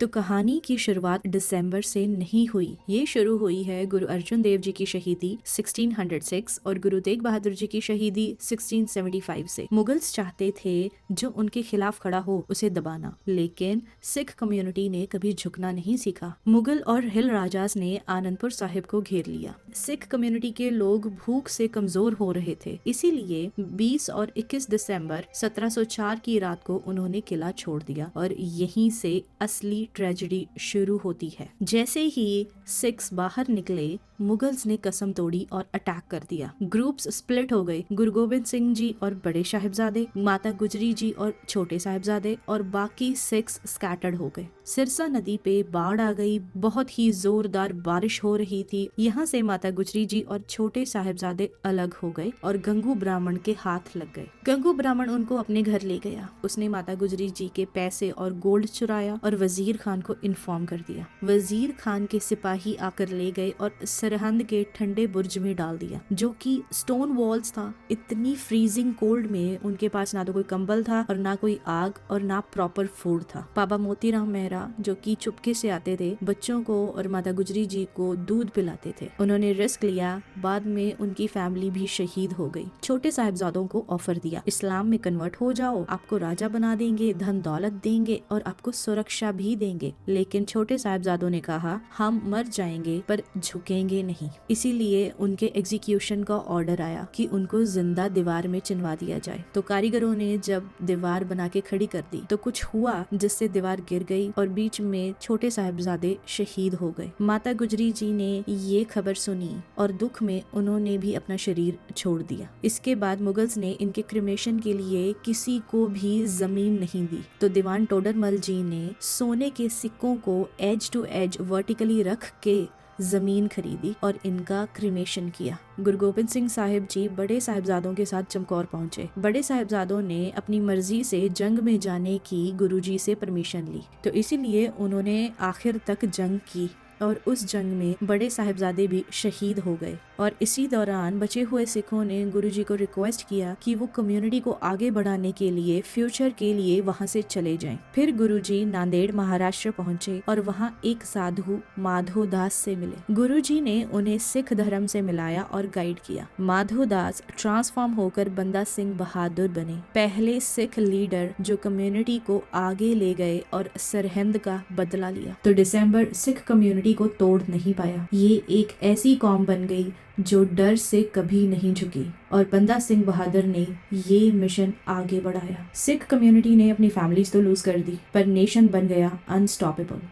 तो कहानी की शुरुआत दिसंबर से नहीं हुई। ये शुरू हुई है गुरु अर्जुन देव जी की शहीदी 1606 और गुरु तेग बहादुर जी की शहीदी 1675 से। मुगल्स चाहते थे जो उनके खिलाफ खड़ा हो उसे दबाना, लेकिन सिख कम्युनिटी ने कभी झुकना नहीं सीखा। मुगल और हिल राजास ने आनंदपुर साहिब को घेर लिया। सिख कम्युनिटी के लोग भूख से कमजोर हो रहे थे, इसीलिए 20 और 21 दिसंबर 1704 की रात को उन्होंने किला छोड़ दिया और यहीं से असली ट्रेजेडी शुरू होती है। जैसे ही सिख्स बाहर निकले, मुगल्स ने कसम तोड़ी और अटैक कर दिया। ग्रुप्स स्प्लिट हो गए। गुरु गोबिंद सिंह जी और बड़े साहिबजादे, माता गुजरी जी और छोटे साहिबजादे और बाकी सिख्स स्कैटर्ड हो गए। सिरसा नदी पे बाढ़ आ गई। बहुत ही जोरदार बारिश हो रही थी। यहाँ से माता गुजरी जी और छोटे साहिबजादे अलग हो गए और गंगू ब्राह्मण के हाथ लग गए। गंगू ब्राह्मण उनको अपने घर ले गया। उसने माता गुजरी जी के पैसे और गोल्ड चुराया और वजीर खान को इन्फॉर्म कर दिया। वजीर खान के सिपाही आकर ले गए और सरहंद के ठंडे बुर्ज में डाल दिया, जो कि स्टोन वॉल्स था। इतनी फ्रीजिंग कोल्ड में उनके पास ना तो कोई कंबल था और ना कोई आग और ना प्रॉपर फूड था। बाबा मोतीराम मेहरा, जो कि चुपके से आते थे, बच्चों को और माता गुजरी जी को दूध पिलाते थे। उन्होंने रिस्क लिया। बाद में उनकी फैमिली भी शहीद हो गई। छोटे साहिबजादों को ऑफर दिया, इस्लाम में कन्वर्ट हो जाओ, आपको राजा बना देंगे, धन दौलत देंगे और आपको सुरक्षा भी देंगे। लेकिन छोटे साहिबजादों ने कहा, हम मर जाएंगे पर झुकेंगे नहीं। इसीलिए उनके एग्जीक्यूशन का ऑर्डर आया कि उनको जिंदा दीवार में चिनवा दिया जाए। तो कारीगरों ने जब दीवार बना के खड़ी कर दी तो कुछ हुआ जिससे दीवार गिर गई और बीच में छोटे साहिबजादे शहीद हो गए। माता गुजरी जी ने ये खबर सुनी और दुख में उन्होंने भी अपना शरीर छोड़ दिया। इसके बाद मुगल्स ने इनके क्रिमेशन के लिए किसी को भी जमीन नहीं दी। तो दीवान टोडरमल जी ने सोने के सिक्कों को एज टू एज वर्टिकली रख के जमीन खरीदी और इनका क्रिमेशन किया। गुरु गोबिंद सिंह साहिब जी बड़े साहिबजादों के साथ चमकौर पहुंचे। बड़े साहिबजादों ने अपनी मर्जी से जंग में जाने की गुरुजी से परमिशन ली, तो इसीलिए उन्होंने आखिर तक जंग की और उस जंग में बड़े साहिबजादे भी शहीद हो गए। और इसी दौरान बचे हुए सिखों ने गुरुजी को रिक्वेस्ट किया कि वो कम्युनिटी को आगे बढ़ाने के लिए, फ्यूचर के लिए वहां से चले जाएं। फिर गुरुजी नांदेड़ महाराष्ट्र पहुंचे और वहां एक साधु माधो दास से मिले। गुरुजी ने उन्हें सिख धर्म से मिलाया और गाइड किया। माधो दास ट्रांसफॉर्म होकर बंदा सिंह बहादुर बने, पहले सिख लीडर जो कम्युनिटी को आगे ले गए और सरहिंद का बदला लिया। तो दिसंबर सिख कम्युनिटी को तोड़ नहीं पाया। ये एक ऐसी कौम बन गई जो डर से कभी नहीं झुकी और बंदा सिंह बहादुर ने ये मिशन आगे बढ़ाया। सिख कम्युनिटी ने अपनी फैमिलीज तो लूज कर दी, पर नेशन बन गया अनस्टॉपेबल।